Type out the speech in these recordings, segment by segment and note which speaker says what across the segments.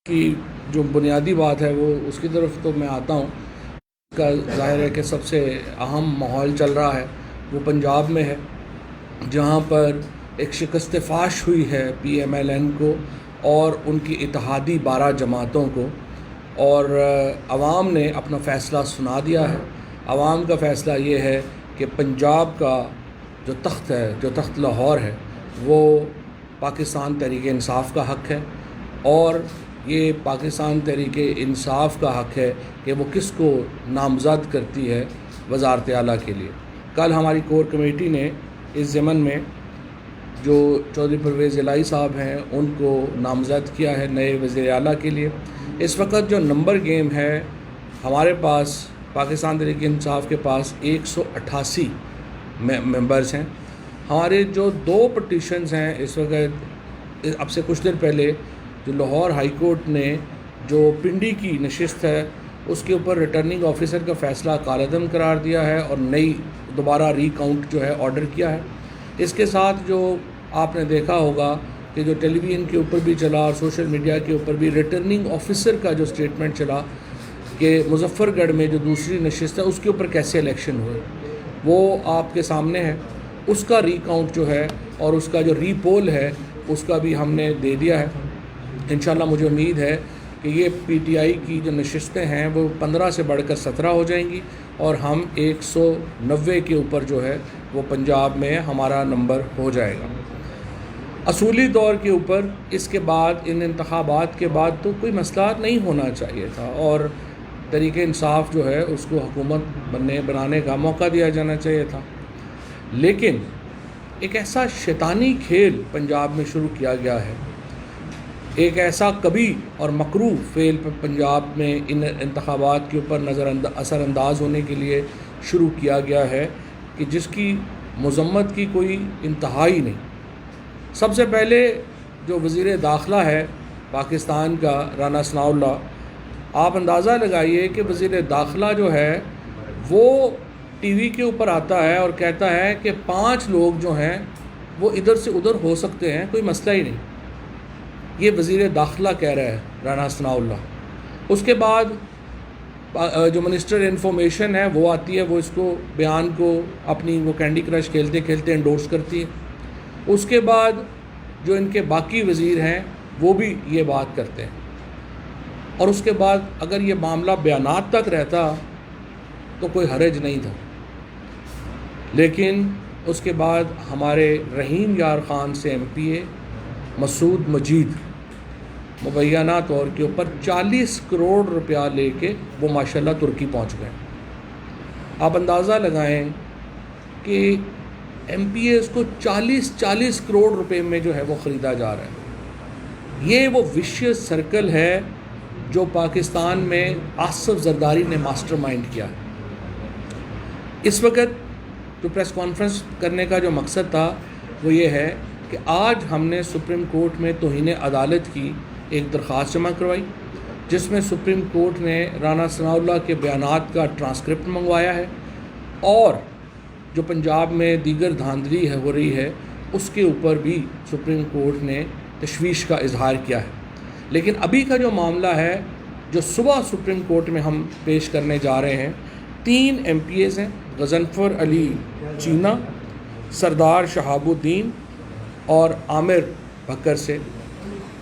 Speaker 1: کی جو بنیادی بات ہے وہ اس کی طرف تو میں آتا ہوں. کا ظاہر ہے کہ سب سے اہم ماحول چل رہا ہے وہ پنجاب میں ہے، جہاں پر ایک شکست فاش ہوئی ہے پی ایم ایل این کو اور ان کی اتحادی 12 جماعتوں کو، اور عوام نے اپنا فیصلہ سنا دیا ہے. عوام کا فیصلہ یہ ہے کہ پنجاب کا جو تخت ہے، جو تخت لاہور ہے، وہ پاکستان تحریک انصاف کا حق ہے، اور یہ پاکستان تحریک انصاف کا حق ہے کہ وہ کس کو نامزد کرتی ہے وزارت اعلیٰ کے لیے. کل ہماری کور کمیٹی نے اس ضمن میں جو چودھری پرویز الہی صاحب ہیں ان کو نامزد کیا ہے نئے وزیر اعلیٰ کے لیے. اس وقت جو نمبر گیم ہے ہمارے پاس، پاکستان تحریک انصاف کے پاس 188 ممبرز ہیں. ہمارے جو 2 پٹیشنز ہیں اس وقت، اب سے کچھ دیر پہلے جو لاہور ہائی کورٹ نے جو پنڈی کی نشست ہے اس کے اوپر ریٹرننگ آفیسر کا فیصلہ کالعدم قرار دیا ہے اور نئی دوبارہ ری کاؤنٹ جو ہے آرڈر کیا ہے. اس کے ساتھ جو آپ نے دیکھا ہوگا کہ جو ٹیلی ویژن کے اوپر بھی چلا اور سوشل میڈیا کے اوپر بھی ریٹرننگ آفیسر کا جو سٹیٹمنٹ چلا کہ مظفر گڑھ میں جو دوسری نشست ہے اس کے اوپر کیسے الیکشن ہوئے، وہ آپ کے سامنے ہے. اس کا ری کاؤنٹ جو ہے اور اس کا جو ری پول ہے اس کا بھی ہم نے دے دیا ہے. انشاءاللہ مجھے امید ہے کہ یہ پی ٹی آئی کی جو نشستیں ہیں وہ 15 سے بڑھ کر 17 ہو جائیں گی اور ہم 190 کے اوپر جو ہے وہ پنجاب میں ہمارا نمبر ہو جائے گا. اصولی طور کے اوپر اس کے بعد، ان انتخابات کے بعد تو کوئی مسئلہ نہیں ہونا چاہیے تھا اور تحریک انصاف جو ہے اس کو حکومت بنانے کا موقع دیا جانا چاہیے تھا. لیکن ایک ایسا شیطانی کھیل پنجاب میں شروع کیا گیا ہے، ایک ایسا کبھی اور مکروہ فعل پنجاب میں ان انتخابات کے اوپر اثر انداز ہونے کے لیے شروع کیا گیا ہے کہ جس کی مذمت کی کوئی انتہائی نہیں. سب سے پہلے جو وزیر داخلہ ہے پاکستان کا رانا ثناء اللہ، آپ اندازہ لگائیے کہ وزیر داخلہ جو ہے وہ ٹی وی کے اوپر آتا ہے اور کہتا ہے کہ 5 لوگ جو ہیں وہ ادھر سے ادھر ہو سکتے ہیں، کوئی مسئلہ ہی نہیں. یہ وزیر داخلہ کہہ رہا ہے رانا ثناء اللہ. اس کے بعد جو منسٹر انفارمیشن ہے وہ آتی ہے، وہ اس کو بیان کو اپنی وہ کینڈی کرش کھیلتے کھیلتے انڈورس کرتی ہے. اس کے بعد جو ان کے باقی وزیر ہیں وہ بھی یہ بات کرتے ہیں، اور اس کے بعد اگر یہ معاملہ بیانات تک رہتا تو کوئی حرج نہیں تھا. لیکن اس کے بعد ہمارے رحیم یار خان سے ایم پی اے مسعود مجید مبینہ طور کے اوپر 40 کروڑ روپیہ لے کے وہ ماشاءاللہ ترکی پہنچ گئے. آپ اندازہ لگائیں کہ ایم پی اے اس کو 40 کروڑ روپے میں جو ہے وہ خریدا جا رہا ہے. یہ وہ وشیس سرکل ہے جو پاکستان میں آصف زرداری نے ماسٹر مائنڈ کیا ہے. اس وقت جو پریس کانفرنس کرنے کا جو مقصد تھا وہ یہ ہے کہ آج ہم نے سپریم کورٹ میں توہین عدالت کی ایک درخواست جمع کروائی، جس میں سپریم کورٹ نے رانا ثناء اللہ کے بیانات کا ٹرانسکرپٹ منگوایا ہے اور جو پنجاب میں دیگر دھاندلی ہو رہی ہے اس کے اوپر بھی سپریم کورٹ نے تشویش کا اظہار کیا ہے. لیکن ابھی کا جو معاملہ ہے جو صبح سپریم کورٹ میں ہم پیش کرنے جا رہے ہیں، 3 ایم پی ایز ہیں، غضنفر علی چینا، سردار شہاب الدین اور عامر بکر سے.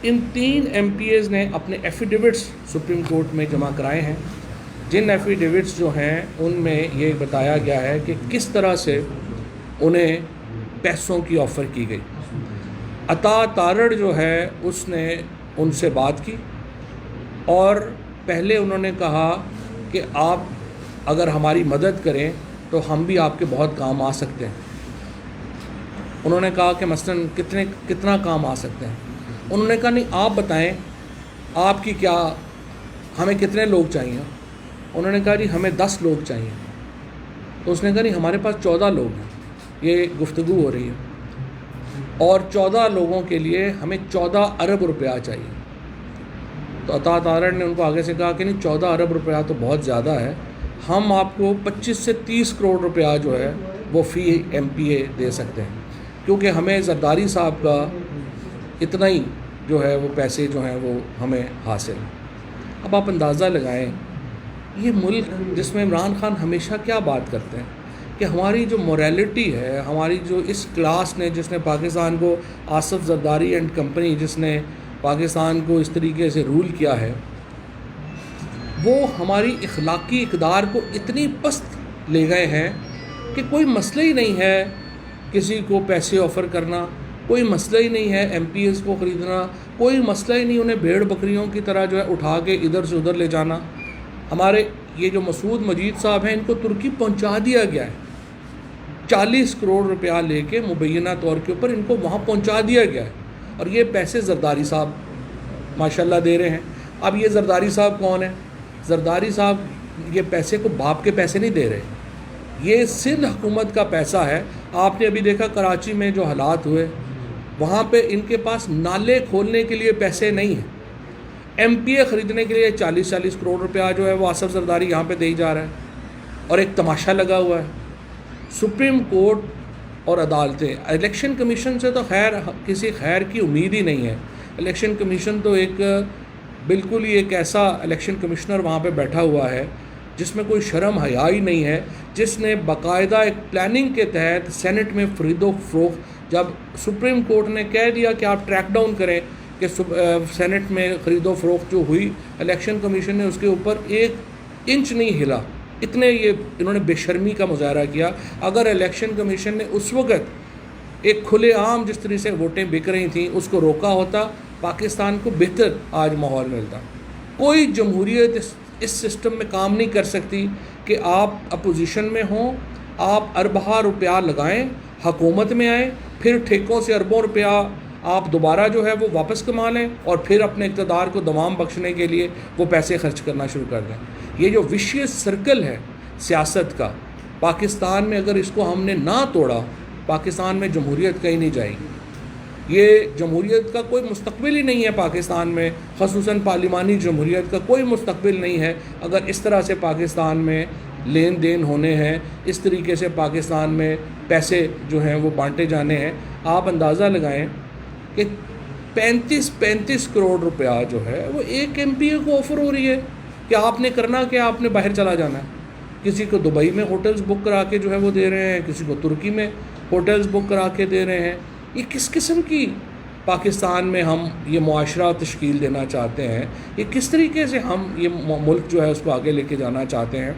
Speaker 1: ان 3 ایم پی ایز نے اپنے ایفیڈیوٹس سپریم کورٹ میں جمع کرائے ہیں، جن ایفیڈیوٹس جو ہیں ان میں یہ بتایا گیا ہے کہ کس طرح سے انہیں پیسوں کی آفر کی گئی. عطا تارڑ جو ہے اس نے ان سے بات کی اور پہلے انہوں نے کہا کہ آپ اگر ہماری مدد کریں تو ہم بھی آپ کے بہت کام آ سکتے ہیں. انہوں نے کہا کہ مثلاً کتنا کام آ سکتے ہیں. انہوں نے کہا نہیں آپ بتائیں آپ کی کیا، ہمیں کتنے لوگ چاہیے. انہوں نے کہا جی ہمیں 10 لوگ چاہیے. تو اس نے کہا نہیں ہمارے پاس 14 لوگ ہیں. یہ گفتگو ہو رہی ہے اور 14 لوگوں کے لیے ہمیں 14 ارب روپیہ چاہیے. تو عطا تارڑ نے ان کو آگے سے کہا کہ نہیں 14 ارب روپیہ تو بہت زیادہ ہے، ہم آپ کو 25 سے 30 کروڑ روپیہ جو ہے وہ فی ایم پی اے دے سکتے ہیں، کیونکہ ہمیں زرداری صاحب کا اتنا ہی جو ہے وہ پیسے جو ہیں وہ ہمیں حاصل ہیں۔ اب آپ اندازہ لگائیں، یہ ملک جس میں عمران خان ہمیشہ کیا بات کرتے ہیں کہ ہماری جو موریلٹی ہے، ہماری جو اس کلاس نے جس نے پاکستان کو، آصف زرداری اینڈ کمپنی جس نے پاکستان کو اس طریقے سے رول کیا ہے، وہ ہماری اخلاقی اقدار کو اتنی پست لے گئے ہیں کہ کوئی مسئلہ ہی نہیں ہے کسی کو پیسے آفر کرنا، کوئی مسئلہ ہی نہیں ہے ایم پی ایز کو خریدنا، کوئی مسئلہ ہی نہیں انہیں بھیڑ بکریوں کی طرح جو ہے اٹھا کے ادھر سے ادھر لے جانا۔ ہمارے یہ جو مسعود مجید صاحب ہیں، ان کو ترکی پہنچا دیا گیا ہے، 40 کروڑ روپیہ لے کے مبینہ طور کے اوپر ان کو وہاں پہنچا دیا گیا ہے، اور یہ پیسے زرداری صاحب ماشاءاللہ دے رہے ہیں۔ اب یہ زرداری صاحب کون ہیں؟ زرداری صاحب یہ پیسے کو باپ کے پیسے نہیں دے رہے، یہ سندھ حکومت کا پیسہ ہے۔ آپ نے ابھی دیکھا کراچی میں جو حالات ہوئے، وہاں پہ ان کے پاس نالے کھولنے کے لیے پیسے نہیں ہیں، ایم پی اے خریدنے کے لیے 40 کروڑ روپیہ جو ہے وہ آصف زرداری یہاں پہ دے ہی جا رہا ہے، اور ایک تماشا لگا ہوا ہے۔ سپریم کورٹ اور عدالتیں، الیکشن کمیشن سے تو خیر کسی خیر کی امید ہی نہیں ہے۔ الیکشن کمیشن تو ایک بالکل ہی ایک ایسا الیکشن کمشنر وہاں پہ بیٹھا ہوا ہے جس میں کوئی شرم حیا ہی نہیں ہے، جس نے باقاعدہ ایک پلاننگ کے تحت سینٹ میں خرید و فروخت، جب سپریم کورٹ نے کہہ دیا کہ آپ ٹریک ڈاؤن کریں کہ سینٹ میں خرید و فروخت جو ہوئی، الیکشن کمیشن نے اس کے اوپر 1 انچ نہیں ہلا، اتنے یہ انہوں نے بے شرمی کا مظاہرہ کیا۔ اگر الیکشن کمیشن نے اس وقت ایک کھلے عام جس طرح سے ووٹیں بک رہی تھیں اس کو روکا ہوتا، پاکستان کو بہتر آج ماحول ملتا۔ کوئی جمہوریت اس سسٹم میں کام نہیں کر سکتی کہ آپ اپوزیشن میں ہوں، آپ اربہ روپیہ لگائیں، حکومت میں آئیں، پھر ٹھیکوں سے اربوں روپیہ آپ دوبارہ جو ہے وہ واپس کما لیں، اور پھر اپنے اقتدار کو دوام بخشنے کے لیے وہ پیسے خرچ کرنا شروع کر دیں۔ یہ جو وشیس سرکل ہے سیاست کا پاکستان میں، اگر اس کو ہم نے نہ توڑا، پاکستان میں جمہوریت کہیں نہیں جائے گی۔ یہ جمہوریت کا کوئی مستقبل ہی نہیں ہے پاکستان میں، خصوصاً پارلیمانی جمہوریت کا کوئی مستقبل نہیں ہے اگر اس طرح سے پاکستان میں لین دین ہونے ہیں، اس طریقے سے پاکستان میں پیسے جو ہیں وہ بانٹے جانے ہیں۔ آپ اندازہ لگائیں کہ 35 کروڑ روپیہ جو ہے وہ ایک ایم پی اے کو آفر ہو رہی ہے کہ آپ نے کرنا کہ آپ نے باہر چلا جانا ہے۔ کسی کو دبئی میں ہوٹلز بک کرا کے جو ہے وہ دے رہے ہیں، کسی کو ترکی میں ہوٹلز بک کرا کے دے رہے ہیں۔ یہ کس قسم کی پاکستان میں ہم یہ معاشرہ تشکیل دینا چاہتے ہیں؟ یہ کس طریقے سے ہم یہ ملک جو ہے اس کو آگے لے کے جانا چاہتے ہیں؟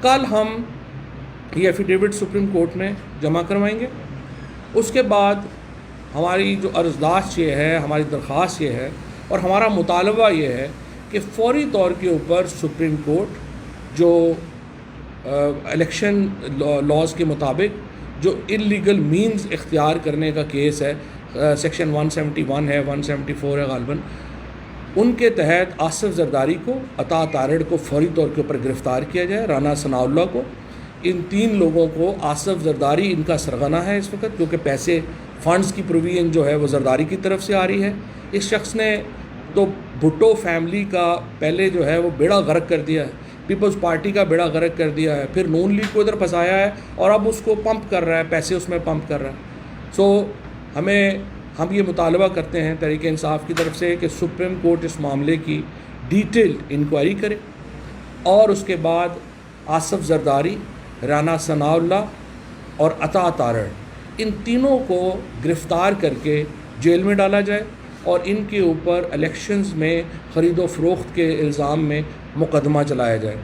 Speaker 1: کل ہم یہ ایفیڈیوٹ سپریم کورٹ میں جمع کروائیں گے۔ اس کے بعد ہماری جو عرضداشت یہ ہے، ہماری درخواست یہ ہے اور ہمارا مطالبہ یہ ہے کہ فوری طور کے اوپر سپریم کورٹ جو الیکشن لاز کے مطابق جو انلیگل مینز اختیار کرنے کا کیس ہے، سیکشن 171 ہے، 174 ہے غالباً، ان کے تحت آصف زرداری کو، عطا تارڑ کو فوری طور کے اوپر گرفتار کیا جائے، رانا ثناء اللہ کو، ان 3 لوگوں کو، آصف زرداری ان کا سرغنہ ہے اس وقت کیونکہ پیسے فنڈز کی پروویژن جو ہے وہ زرداری کی طرف سے آ رہی ہے۔ اس شخص نے تو بھٹو فیملی کا پہلے جو ہے وہ بیڑا غرق کر دیا ہے، پیپلز پارٹی کا بیڑا غرق کر دیا ہے، پھر نون لیگ کو ادھر پھنسایا ہے اور اب اس کو پمپ کر رہا ہے، پیسے اس میں پمپ کر رہا ہے۔ ہم یہ مطالبہ کرتے ہیں تحریک انصاف کی طرف سے کہ سپریم کورٹ اس معاملے کی ڈیٹیلڈ انکوائری کرے، اور اس کے بعد آصف زرداری، رانا ثناء اللہ اور عطا تارڑ، ان تینوں کو گرفتار کر کے جیل میں ڈالا جائے اور ان کے اوپر الیکشنز میں خرید و فروخت کے الزام میں مقدمہ چلایا جائے۔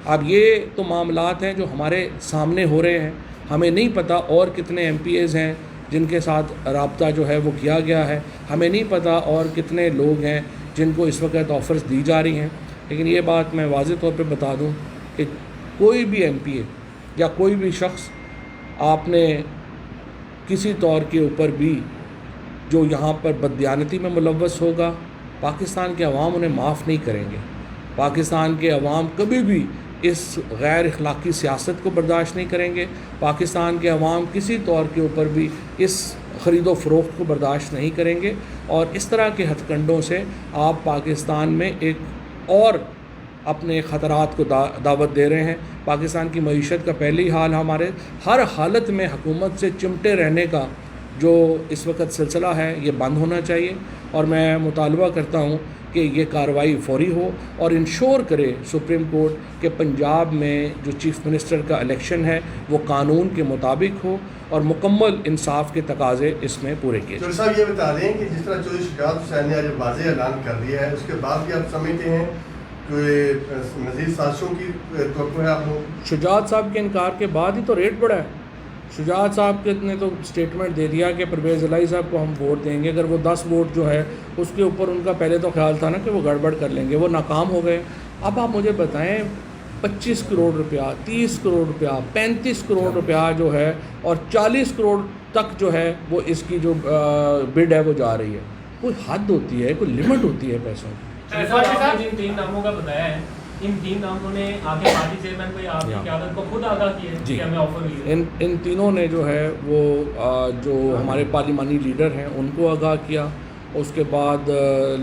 Speaker 1: اب یہ تو معاملات ہیں جو ہمارے سامنے ہو رہے ہیں، ہمیں نہیں پتہ اور کتنے ایم پی ایز ہیں جن کے ساتھ رابطہ جو ہے وہ کیا گیا ہے، ہمیں نہیں پتہ اور کتنے لوگ ہیں جن کو اس وقت آفرز دی جا رہی ہیں، لیکن یہ بات میں واضح طور پہ بتا دوں کہ کوئی بھی ایم پی اے یا کوئی بھی شخص آپ نے کسی طور کے اوپر بھی جو یہاں پر بددیانتی میں ملوث ہوگا، پاکستان کے عوام انہیں معاف نہیں کریں گے۔ پاکستان کے عوام کبھی بھی اس غیر اخلاقی سیاست کو برداشت نہیں کریں گے، پاکستان کے عوام کسی طور کے اوپر بھی اس خرید و فروخت کو برداشت نہیں کریں گے، اور اس طرح کے ہتھ کنڈوں سے آپ پاکستان میں ایک اور اپنے خطرات کو دعوت دے رہے ہیں۔ پاکستان کی معیشت کا پہلے ہی حال، ہمارے ہر حالت میں حکومت سے چمٹے رہنے کا جو اس وقت سلسلہ ہے یہ بند ہونا چاہیے، اور میں مطالبہ کرتا ہوں کہ یہ کارروائی فوری ہو اور انشور کرے سپریم کورٹ کہ پنجاب میں جو چیف منسٹر کا الیکشن ہے وہ قانون کے مطابق ہو اور مکمل انصاف کے تقاضے اس میں پورے کیے جائیں۔
Speaker 2: صاحب یہ بتا دیں کہ جس طرح چودھری شجاعت حسین نے آج واضح اعلان کر دیا ہے، اس کے بعد بھی آپ سمجھتے ہیں کہ مزید سازشوں کی توقع ہے آپ لوگ؟
Speaker 1: شجاعت صاحب کے انکار کے بعد ہی تو ریٹ بڑھا ہے۔ شجاعت صاحب نے تو اسٹیٹمنٹ دے دیا کہ پرویز الہی صاحب کو ہم ووٹ دیں گے، اگر وہ 10 ووٹ جو ہے اس کے اوپر ان کا پہلے تو خیال تھا نا کہ وہ گڑبڑ کر لیں گے، وہ ناکام ہو گئے۔ اب آپ مجھے بتائیں 25 کروڑ روپیہ، 30 کروڑ روپیہ، 35 کروڑ روپیہ جو ہے اور 40 کروڑ تک جو ہے وہ اس کی جو بڈ ہے وہ جا رہی ہے۔ کوئی حد ہوتی ہے، کوئی لمٹ ہوتی ہے پیسوں کی۔
Speaker 3: جن 3 ناموں کا بتایا ہے، ان 3 ناموں نے آگے پارٹی چیئرمین کو آپ کی قیادت کو خود آگاہ کیا ہے کہ ہمیں آفر ہوئی ہے؟
Speaker 1: ان تینوں نے جو ہے وہ جو ہمارے پارلیمانی لیڈر ہیں ان کو آگاہ کیا، اس کے بعد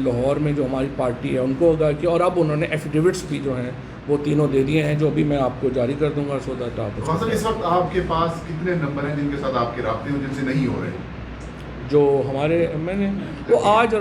Speaker 1: لاہور میں جو ہماری پارٹی ہے ان کو آگاہ کیا، اور اب انہوں نے ایفیڈیوٹس بھی جو ہیں وہ تینوں دے دیے ہیں، جو بھی میں آپ کو جاری کر دوں گا۔ سو دیٹ آپ
Speaker 4: اس وقت آپ کے پاس کتنے نمبر ہیں جن کے ساتھ آپ کے رابطے ہوں جن سے نہیں ہو رہے؟
Speaker 1: جو ہمارے میں نے وہ آج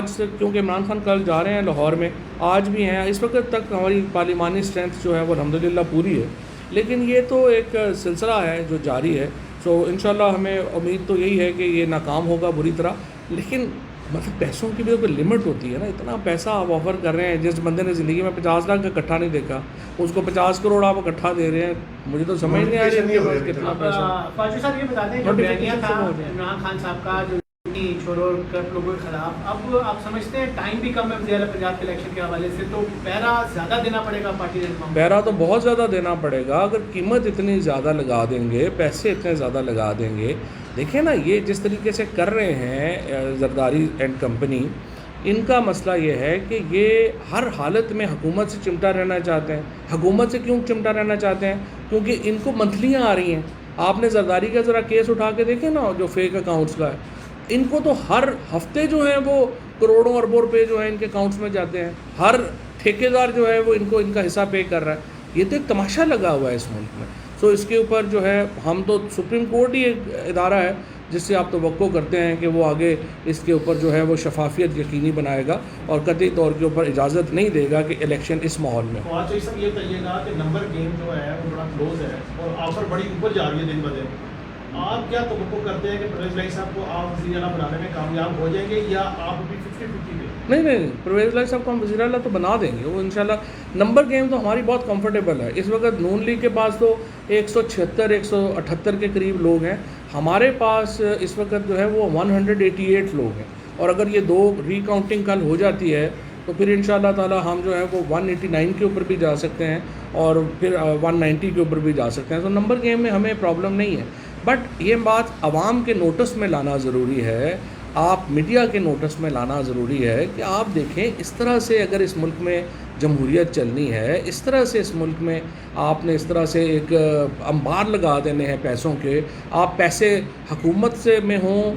Speaker 1: سے، کیونکہ عمران خان کل جا رہے ہیں لاہور میں، آج بھی ہیں، اس وقت تک ہماری پارلیمانی اسٹرینتھ جو ہے وہ الحمدللہ پوری ہے، لیکن یہ تو ایک سلسلہ ہے جو جاری ہے۔ سو انشاءاللہ ہمیں امید تو یہی ہے کہ یہ ناکام ہوگا بری طرح، لیکن مطلب پیسوں کی بھی کوئی لمٹ ہوتی ہے نا۔ اتنا پیسہ آپ آفر کر رہے ہیں، جس بندے نے زندگی میں 50 لاکھ کا اکٹھا نہیں دیکھا، اس کو 50 کروڑ آپ اکٹھا دے رہے ہیں، مجھے تو سمجھ نہیں آ رہی ہے کہ کتنا پیسہ۔
Speaker 5: فاضل صاحب یہ بتا دیں جو بیانیہ تھا عمران خان صاحب کا جو چھوڑو کٹ لوگوں کے خلاف، اب آپ سمجھتے ہیں ٹائم بھی کم ہے وزیر اعلیٰ پنجاب کے الیکشن کے حوالے سے، تو پہرا زیادہ دینا پڑے گا پارٹی رہنما؟
Speaker 1: پہرا تو بہت زیادہ دینا پڑے گا، اگر قیمت اتنی زیادہ لگا دیں گے، پیسے اتنے زیادہ لگا دیں گے۔ دیکھیں نا، یہ جس طریقے سے کر رہے ہیں زرداری اینڈ کمپنی، ان کا مسئلہ یہ ہے کہ یہ ہر حالت میں حکومت سے چمٹا رہنا چاہتے ہیں۔ حکومت سے کیوں چمٹا رہنا چاہتے ہیں؟ کیونکہ ان کو منتھلیاں آ رہی ہیں۔ آپ نے زرداری کا ذرا کیس اٹھا کے دیکھیں نا، جو فیک اکاؤنٹس کا ہے، ان کو تو ہر ہفتے جو ہیں وہ کروڑوں اربوں روپے جو ہیں ان کے اکاؤنٹس میں جاتے ہیں، ہر ٹھیکیدار جو ہے وہ ان کا حصہ پے کر رہا ہے۔ یہ تو ایک تماشا لگا ہوا ہے اس ملک میں۔ سو اس کے اوپر جو ہے ہم تو، سپریم کورٹ ہی ایک ادارہ ہے جس سے آپ توقع کرتے ہیں کہ وہ آگے اس کے اوپر جو ہے وہ شفافیت یقینی بنائے گا اور قطعی طور کے اوپر اجازت نہیں دے گا کہ الیکشن اس ماحول میں ہو۔
Speaker 6: آج سب یہ بتائیے گا کہ نمبر گیم جو ہے وہ بڑا کلوز ہے اور آفر بڑی اوپر جا رہی ہے دن بدن، آپ کیا توقع کرتے ہیں کہ پرویز الہی صاحب کو آپ وزیر اعلیٰ بنانے میں کامیاب ہو جائیں گے یا آپ بھی 50-50 پہ؟
Speaker 1: نہیں، پرویز الہی صاحب کو ہم وزیر اعلیٰ تو بنا دیں گے، وہ انشاءاللہ۔ نمبر گیم تو ہماری بہت کمفرٹیبل ہے۔ اس وقت نون لیگ کے پاس تو 176-178 کے قریب لوگ ہیں، ہمارے پاس اس وقت جو ہے وہ 188 لوگ ہیں، اور اگر یہ 2 ری کاؤنٹنگ کل ہو جاتی ہے تو پھر انشاءاللہ تعالی ہم جو ہے وہ 189 کے اوپر بھی جا سکتے ہیں اور پھر 190 کے اوپر بھی جا سکتے ہیں۔ تو نمبر گیم میں ہمیں پرابلم نہیں ہے، بٹ یہ بات عوام کے نوٹس میں لانا ضروری ہے، آپ میڈیا کے نوٹس میں لانا ضروری ہے کہ آپ دیکھیں اس طرح سے اگر اس ملک میں جمہوریت چلنی ہے، اس طرح سے اس ملک میں آپ نے اس طرح سے ایک انبار لگا دینے ہیں پیسوں کے، آپ پیسے حکومت سے میں ہوں،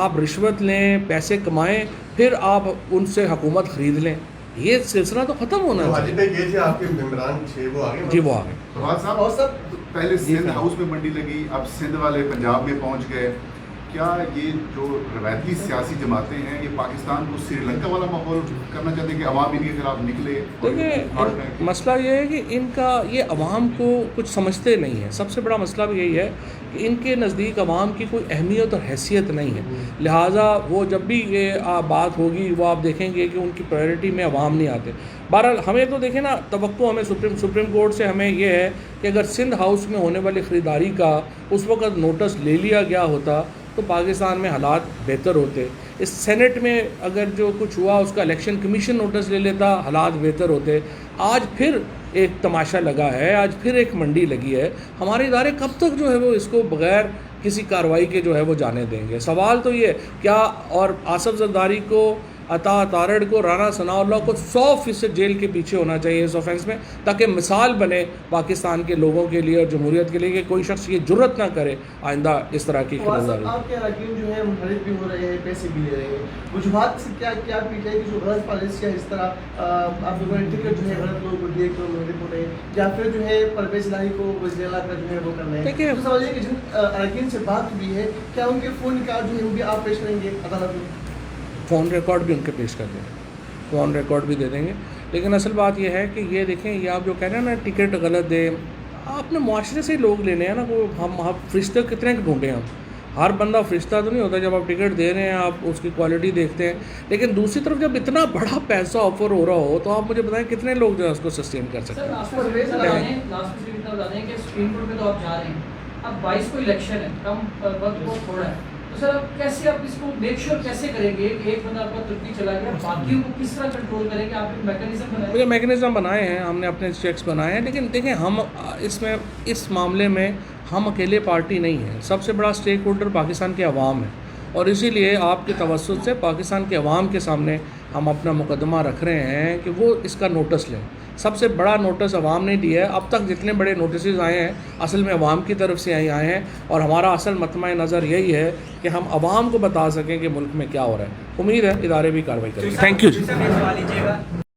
Speaker 1: آپ رشوت لیں، پیسے کمائیں، پھر آپ ان سے حکومت خرید لیں، یہ سلسلہ تو ختم ہونا
Speaker 2: چاہیے۔ آپ کے ممبران 6 وہ آگے؟
Speaker 1: جی وہ آگے۔
Speaker 4: فواد صاحب، اور سر پہلے سندھ ہاؤس میں منڈی لگی، اب سندھ والے پنجاب میں پہنچ گئے، کیا یہ جو روایتی سیاسی جماعتیں ہیں یہ پاکستان کو سری لنکا والا ماحول کرنا چاہتے ہیں کہ عوام ان کے خلاف نکلے؟
Speaker 1: دیکھیں مسئلہ یہ ہے کہ ان کا یہ عوام کو کچھ سمجھتے نہیں ہیں، سب سے بڑا مسئلہ بھی یہی ہے کہ ان کے نزدیک عوام کی کوئی اہمیت اور حیثیت نہیں ہے، لہٰذا وہ جب بھی یہ بات ہوگی وہ آپ دیکھیں گے کہ ان کی پرائیورٹی میں عوام نہیں آتے۔ بہرحال ہمیں تو دیکھیں نا، توقع ہمیں سپریم کورٹ سے ہمیں یہ ہے کہ اگر سندھ ہاؤس میں ہونے والی خریداری کا اس وقت نوٹس لے لیا گیا ہوتا تو پاکستان میں حالات بہتر ہوتے۔ اس سینٹ میں اگر جو کچھ ہوا اس کا الیکشن کمیشن نوٹس لے لیتا، حالات بہتر ہوتے۔ آج پھر ایک تماشا لگا ہے، آج پھر ایک منڈی لگی ہے، ہمارے ادارے کب تک جو ہے وہ اس کو بغیر کسی کارروائی کے جو ہے وہ جانے دیں گے؟ سوال تو یہ کیا، اور آصف زرداری کو عطا تارڑ کو، رانا ثناءاللہ کو 100% جیل کے پیچھے ہونا چاہیے اس آفینس میں، تاکہ مثال بنے پاکستان کے لوگوں کے لیے اور جمہوریت کے لیے کہ کوئی شخص یہ جرت نہ کرے آئندہ اس طرح کی خبرداری۔
Speaker 7: آپ کے اراکین جو ہے منفرد بھی ہو رہے ہیں، پیسے بھی لے رہے ہیں، وجوہات سے کیا پیچھے ہے کہ جو غلط پالیسیاں اس طرح آپ لوگوں نے ٹکٹ جو ہے غلط لوگوں کو دیے کہ منفرد ہو رہے ہیں، یا پھر جو ہے پرویز الہی کو وزیر اعلیٰ کا جو ہے وہ کر رہے ہیں؟ تو سوال یہ کہ جن اراکین سے بات ہوئی ہے، کیا ان کے فون ریکارڈ جو ہے وہ بھی آپ پیش کریں گے عدالت میں؟
Speaker 1: فون ریکارڈ بھی ان کے پیش کر دیں گے، فون ریکارڈ بھی دے دیں گے، لیکن اصل بات یہ ہے کہ یہ دیکھیں، یہ آپ جو کہہ رہے ہیں نا ٹکٹ غلط دے، آپ نے معاشرے سے ہی لوگ لینے ہیں نا، وہ ہم فرشتے کتنے ڈھونڈیں ہم، ہر بندہ فرشتہ تو نہیں ہوتا، جب آپ ٹکٹ دے رہے ہیں آپ اس کی کوالٹی دیکھتے ہیں، لیکن دوسری طرف جب اتنا بڑا پیسہ آفر ہو رہا ہو تو آپ مجھے بتائیں کتنے لوگ جو ہے اس کو سسٹین کر سکتے ہیں۔
Speaker 8: لاسٹ میں اتنا بتا دیں کہ سپریم کورٹ میں تو آپ جا رہے ہیں، اب 22 کو الیکشن ہے، کم وقت بہت تھوڑا ہے، تو سر اب کیسے آپ اس کو میک شیور کیسے کریں گے کہ ایک بندہ آپ کا ترکی چلا گیا، باقیوں کو کس طرح کنٹرول کریں گے؟ آپ ایک میکینزم بنائیں؟
Speaker 1: مجھے میکینزم بنائے ہیں، ہم نے اپنے چیکس بنائے ہیں، لیکن دیکھیں ہم اس معاملے میں ہم اکیلے پارٹی نہیں ہیں، سب سے بڑا اسٹیک ہولڈر پاکستان کے عوام ہے، اور اسی لیے آپ کے توسط سے پاکستان کے عوام کے سامنے ہم اپنا مقدمہ رکھ رہے ہیں کہ وہ اس کا نوٹس لیں۔ سب سے بڑا نوٹس عوام نے دیا ہے، اب تک جتنے بڑے نوٹسز آئے ہیں اصل میں عوام کی طرف سے آئے ہیں، اور ہمارا اصل مطمع نظر یہی ہے کہ ہم عوام کو بتا سکیں کہ ملک میں کیا ہو رہا ہے۔ امید ہے ادارے بھی کارروائی کریں گے۔ Thank you G.